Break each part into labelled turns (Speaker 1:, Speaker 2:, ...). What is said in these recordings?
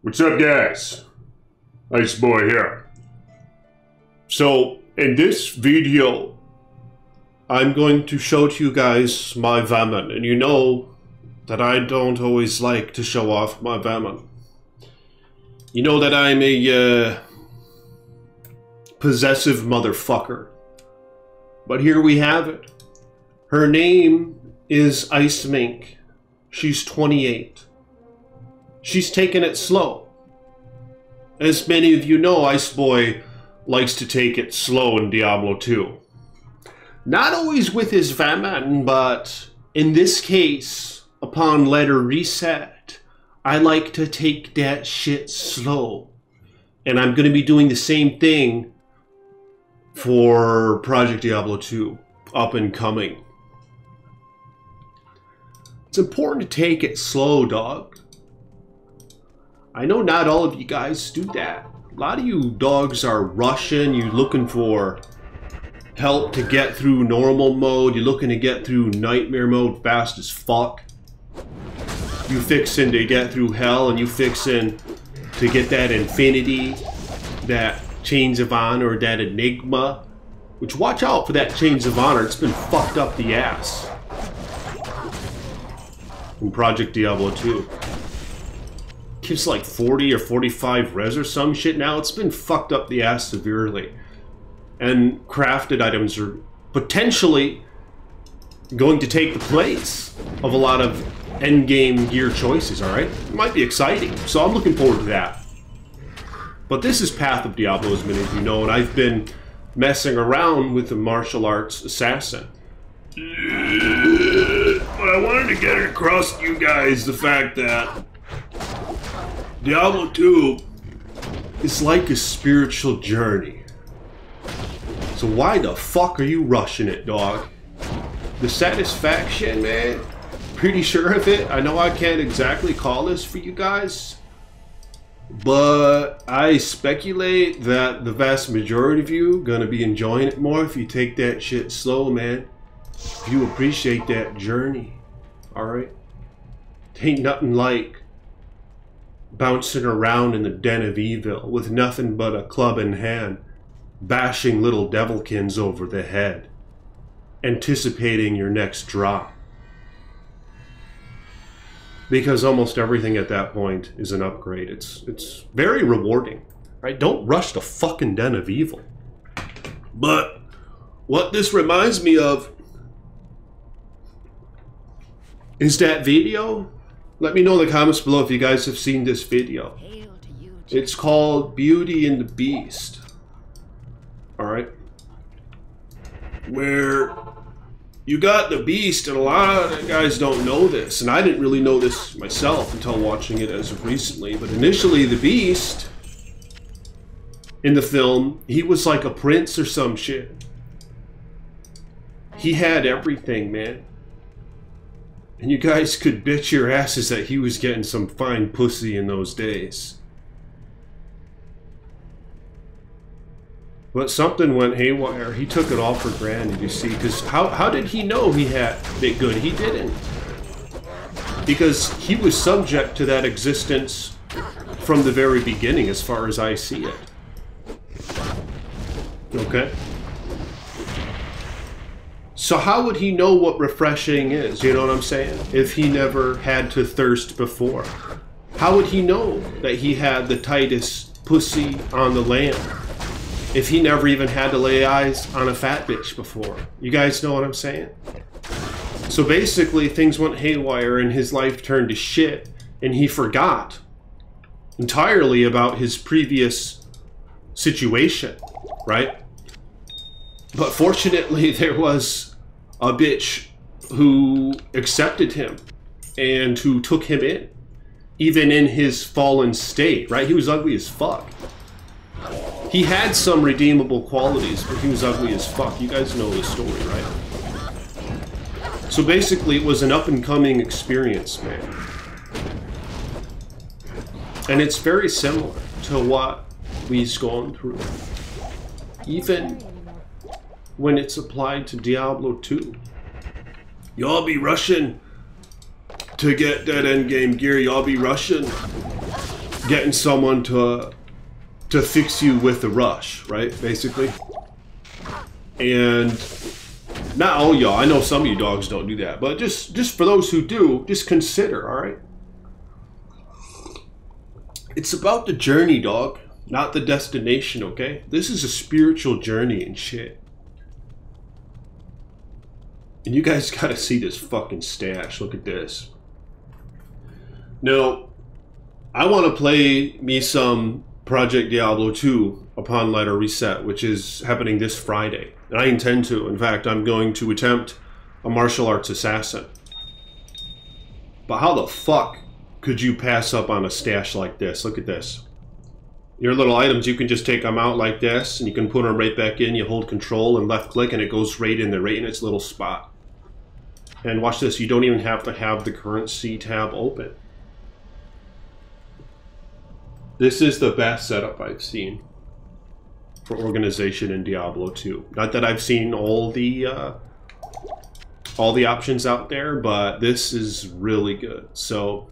Speaker 1: What's up, guys? Ice Boy here. So, in this video, I'm going to show to you guys my Venom, and you know that I don't always like to show off my Venom. You know that I'm a possessive motherfucker. But here we have it. Her name is Ice Mink. She's 28. She's taking it slow. As many of you know, Ice Boy likes to take it slow in Diablo 2. Not always with his Venom, but in this case, upon letter reset, I like to take that shit slow. And I'm going to be doing the same thing for Project Diablo 2, up and coming. It's important to take it slow, dog. I know not all of you guys do that. A lot of you dogs are rushing, you're looking for help to get through normal mode, you're looking to get through nightmare mode fast as fuck. You fixing to get through hell, and you fixing to get that infinity, that Chains of Honor, that Enigma. Which, watch out for that Chains of Honor, it's been fucked up the ass in Project Diablo 2. Gives like 40 or 45 res or some shit now. It's been fucked up the ass severely. And crafted items are potentially going to take the place of a lot of endgame gear choices, alright? It might be exciting, so I'm looking forward to that. But this is Path of Diablo, as many of you know, and I've been messing around with the martial arts assassin. But I wanted to get across to you guys the fact that Diablo 2 is like a spiritual journey. So why the fuck are you rushing it, dog? The satisfaction, man, pretty sure of it. I know I can't exactly call this for you guys, but I speculate that the vast majority of you gonna be enjoying it more if you take that shit slow, man. If you appreciate that journey, alright? Ain't nothing like bouncing around in the den of evil with nothing but a club in hand, bashing little devilkins over the head, anticipating your next drop. Because almost everything at that point is an upgrade. It's very rewarding, right? Don't rush the fucking den of evil. But what this reminds me of is that video. Let me know in the comments below if you guys have seen this video. It's called Beauty and the Beast. Alright? Where you got the Beast, and a lot of guys don't know this, and I didn't really know this myself until watching it as of recently, but initially the Beast in the film, he was like a prince or some shit. He had everything, man. And you guys could bitch your asses that he was getting some fine pussy in those days. But something went haywire. He took it all for granted, you see. Because how did he know he had it good? He didn't. Because he was subject to that existence from the very beginning, as far as I see it. Okay? So how would he know what refreshing is, you know what I'm saying? If he never had to thirst before. How would he know that he had the tightest pussy on the land? If he never even had to lay eyes on a fat bitch before. You guys know what I'm saying? So basically things went haywire and his life turned to shit, and he forgot entirely about his previous situation, right? But fortunately there was a bitch who accepted him and who took him in, even in his fallen state, right? He was ugly as fuck. He had some redeemable qualities, but he was ugly as fuck. You guys know the story, right? So basically it was an up-and-coming experience, man. And it's very similar to what we've gone through. Even when it's applied to Diablo 2. Y'all be rushing to get that endgame gear. Y'all be rushing getting someone to fix you with the rush, right? Basically. And not all y'all, I know some of you dogs don't do that, but just for those who do, just consider, all right? It's about the journey, dog, not the destination, okay? This is a spiritual journey and shit. And you guys gotta see this fucking stash. Look at this. Now, I want to play me some Project Diablo 2 upon Lighter Reset, which is happening this Friday. And I intend to. In fact, I'm going to attempt a martial arts assassin. But how the fuck could you pass up on a stash like this? Look at this. Your little items, you can just take them out like this, and you can put them right back in. You hold control and left click, and it goes right in there, right in its little spot. And watch this, you don't even have to have the currency tab open. This is the best setup I've seen for organization in Diablo 2. Not that I've seen all the options out there, but this is really good. So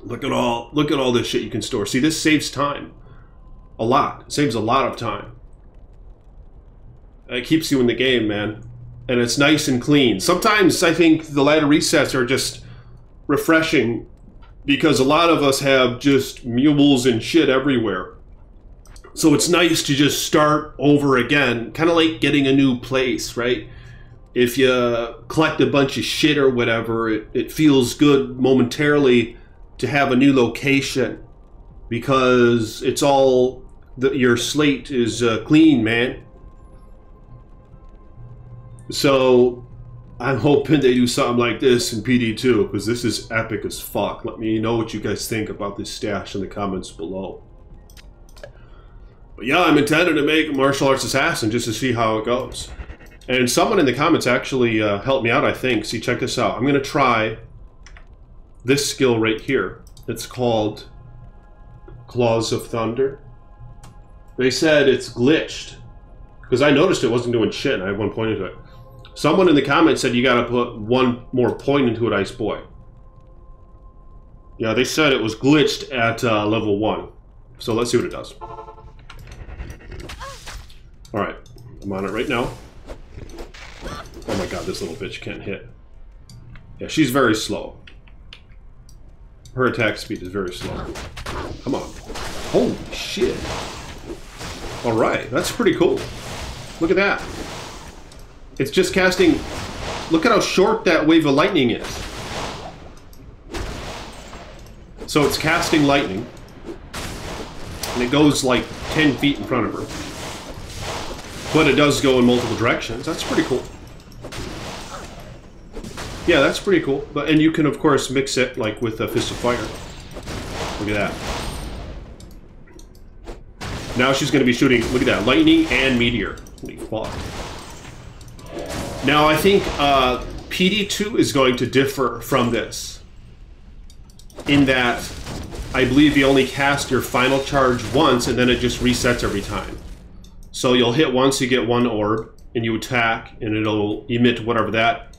Speaker 1: look at all this shit you can store. See, this saves time. A lot. It saves a lot of time. It keeps you in the game, man. And it's nice and clean. Sometimes I think the lighter resets are just refreshing because a lot of us have just mules and shit everywhere. So it's nice to just start over again, kind of like getting a new place, right? If you collect a bunch of shit or whatever, it feels good momentarily to have a new location because it's all, your slate is clean, man. So I'm hoping they do something like this in PD2 because this is epic as fuck. Let me know what you guys think about this stash in the comments below. But yeah, I'm intending to make a martial arts assassin just to see how it goes. And someone in the comments actually helped me out, I think. See, check this out. I'm going to try this skill right here. It's called Claws of Thunder. They said it's glitched because I noticed it wasn't doing shit and I had 1 point into it. Someone in the comments said you gotta put 1 more point into it, Ice Boy. Yeah, they said it was glitched at level 1. So let's see what it does. Alright, I'm on it right now. Oh my god, this little bitch can't hit. Yeah, she's very slow. Her attack speed is very slow. Come on. Holy shit. Alright, that's pretty cool. Look at that. It's just casting... Look at how short that wave of lightning is. So it's casting lightning. And it goes like 10 feet in front of her. But it does go in multiple directions. That's pretty cool. Yeah, that's pretty cool. And you can, of course, mix it like with a Fist of Fire. Look at that. Now she's going to be shooting, look at that, lightning and meteor. Holy fuck. Now, I think PD2 is going to differ from this in that I believe you only cast your final charge once and then it just resets every time. So you'll hit once, you get 1 orb, and you attack, and it'll emit whatever that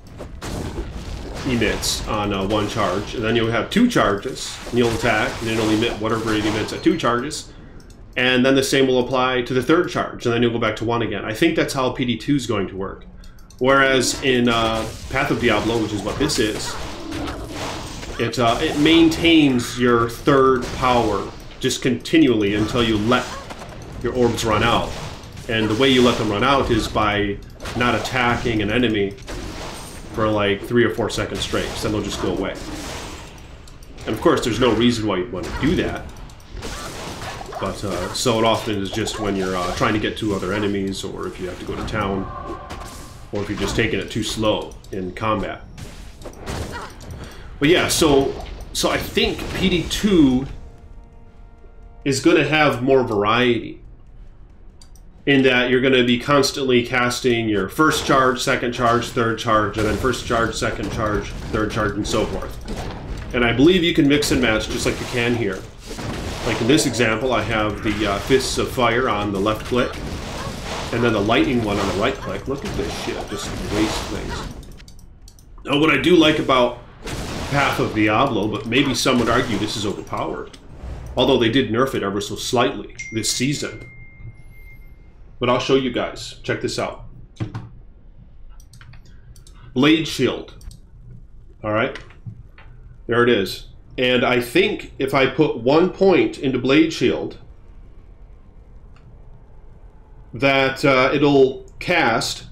Speaker 1: emits on 1 charge. And then you'll have 2 charges, and you'll attack, and it'll emit whatever it emits at 2 charges. And then the same will apply to the 3rd charge, and then you'll go back to 1 again. I think that's how PD2 is going to work. Whereas in Path of Diablo, which is what this is, it maintains your 3rd power just continually until you let your orbs run out. And the way you let them run out is by not attacking an enemy for like 3 or 4 seconds straight, so then they'll just go away. And of course, there's no reason why you'd want to do that. But so it often is just when you're trying to get to other enemies, or if you have to go to town, or if you're just taking it too slow in combat. But yeah, so I think PD2 is going to have more variety in that you're going to be constantly casting your 1st charge, 2nd charge, 3rd charge, and then 1st charge, 2nd charge, 3rd charge, and so forth. And I believe you can mix and match just like you can here. Like in this example, I have the Fists of Fire on the left click, and then the lightning one on the right click. Look at this shit, just waste things. Now what I do like about Path of Diablo, but maybe some would argue this is overpowered, Although they did nerf it ever so slightly this season. But I'll show you guys. Check this out. Blade Shield. Alright. There it is. And I think if I put 1 point into Blade Shield, that it'll cast...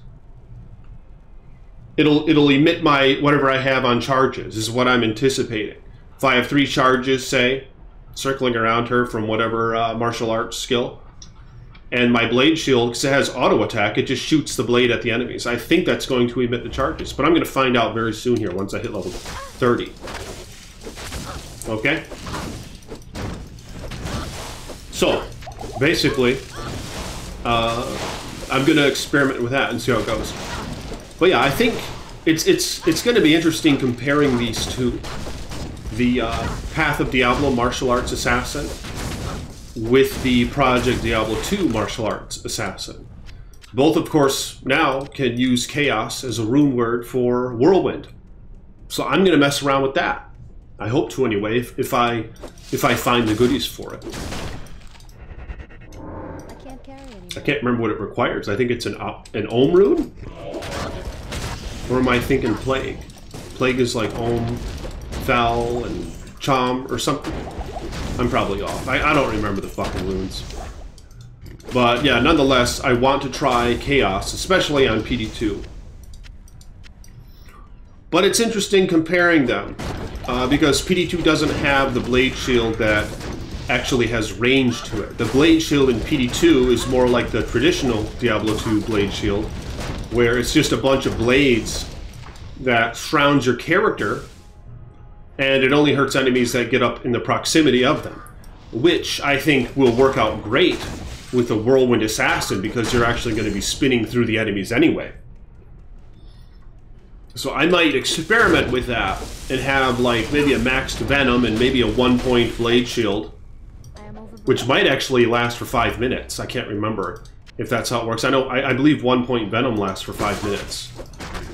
Speaker 1: It'll emit my whatever I have on charges, is what I'm anticipating. If I have 3 charges, say, circling around her from whatever martial arts skill, and my blade shield, because it has auto attack, it just shoots the blade at the enemies. I think that's going to emit the charges, but I'm going to find out very soon here once I hit level 30. Okay? So, basically, I'm going to experiment with that and see how it goes. But yeah, I think it's going to be interesting comparing these two. The Path of Diablo martial arts assassin with the Project Diablo 2 martial arts assassin. Both, of course, now can use chaos as a rune word for whirlwind. So I'm going to mess around with that. I hope to anyway, if I find the goodies for it. I can't remember what it requires. I think it's an Ohm rune? Or am I thinking Plague? Plague is like Ohm, Val, and Chom, or something. I'm probably off. I don't remember the fucking runes. But yeah, nonetheless, I want to try Chaos, especially on PD2. But it's interesting comparing them, because PD2 doesn't have the Blade Shield that actually has range to it. The Blade Shield in PD2 is more like the traditional Diablo 2 Blade Shield, where it's just a bunch of blades that surrounds your character, and it only hurts enemies that get up in the proximity of them, which I think will work out great with a Whirlwind Assassin, because you're actually going to be spinning through the enemies anyway. So I might experiment with that and have like maybe a maxed Venom and maybe a 1-point Blade Shield, which might actually last for 5 minutes. I can't remember if that's how it works. I believe 1-point Venom lasts for 5 minutes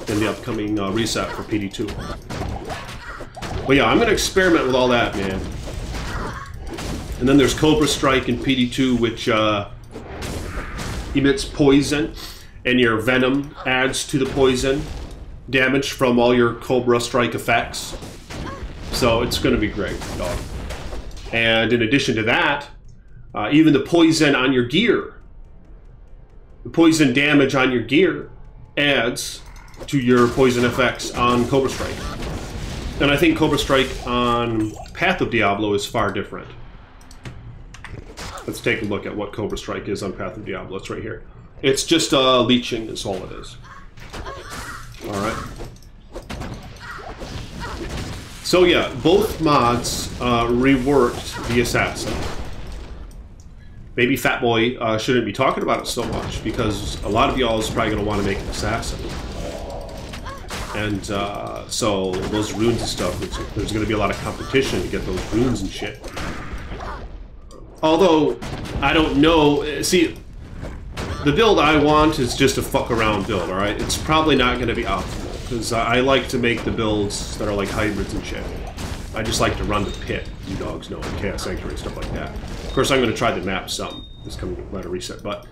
Speaker 1: in the upcoming reset for PD2. But yeah, I'm going to experiment with all that, man. And then there's Cobra Strike in PD2, which emits poison, and your Venom adds to the poison damage from all your Cobra Strike effects. So it's going to be great, dog. And in addition to that, even the poison on your gear, the poison damage on your gear adds to your poison effects on Cobra Strike. And I think Cobra Strike on Path of Diablo is far different. Let's take a look at what Cobra Strike is on Path of Diablo. It's right here. It's just leeching is all it is. Alright. So yeah, both mods reworked the Assassin. Maybe Fatboy shouldn't be talking about it so much, because a lot of y'all is probably going to want to make an Assassin. And so those runes and stuff, there's going to be a lot of competition to get those runes and shit. Although, I don't know, see, the build I want is just a fuck around build, alright? It's probably not going to be optimal, because I like to make the builds that are like hybrids and shit. I just like to run the pit, you dogs know, and Chaos Sanctuary, stuff like that. Of course, I'm going to try the map some, this coming later reset, but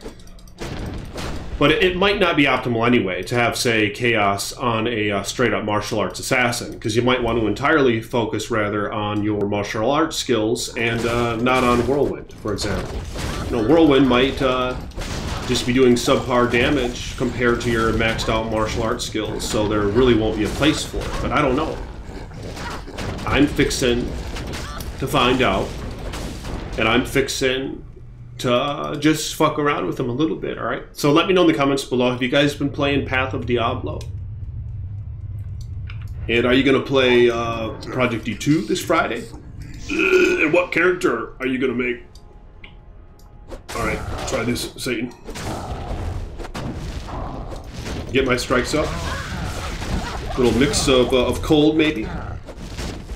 Speaker 1: it might not be optimal anyway to have, say, Chaos on a straight-up martial arts assassin, because you might want to entirely focus rather on your martial arts skills and not on Whirlwind, for example. You know, Whirlwind might just be doing subpar damage compared to your maxed-out martial arts skills, so there really won't be a place for it, but I don't know. I'm fixing to find out, and I'm fixing to just fuck around with them a little bit, alright? So let me know in the comments below, have you guys been playing Path of Diablo? And are you going to play Project D2 this Friday? And what character are you going to make? Alright, try this, Satan. Get my strikes up. Little mix of cold, maybe.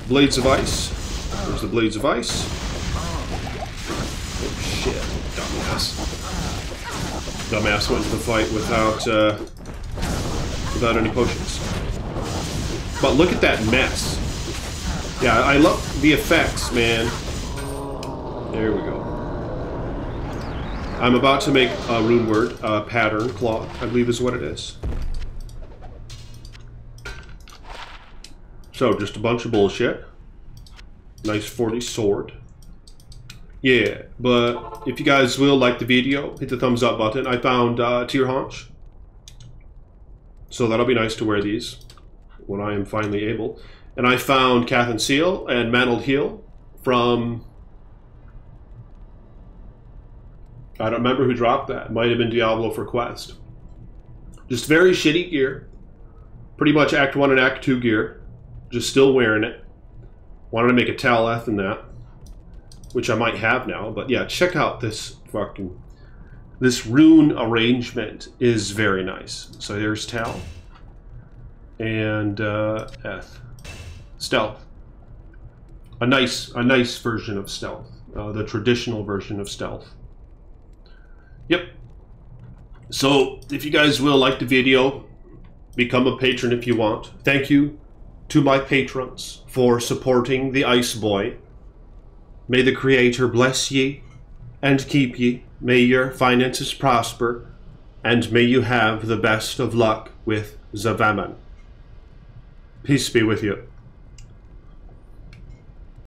Speaker 1: Blades of Ice. There's the Blades of Ice. Oh shit, dumbass. Dumbass went into the fight without any potions. But look at that mess. Yeah, I love the effects, man. There we go. I'm about to make a rune word, pattern cloth, I believe is what it is. So, just a bunch of bullshit. Nice 40 sword. Yeah, but if you guys will like the video, hit the thumbs up button. I found Tear Haunch. So that'll be nice to wear these when I am finally able. And I found Cathan Seal and Mantled Heel from... I don't remember who dropped that. It might have been Diablo for Quest. Just very shitty gear. Pretty much Act 1 and Act 2 gear. Just still wearing it. Wanted to make a Taleth in that. Which I might have now. But yeah, check out this fucking... This rune arrangement is very nice. So there's Tal. And Eth. Stealth. A nice version of Stealth. The traditional version of Stealth. Yep. So, if you guys will like the video, become a patron if you want. Thank you to my patrons for supporting the Ice Boy. May the Creator bless ye and keep ye. May your finances prosper, and may you have the best of luck with Zavaman. Peace be with you.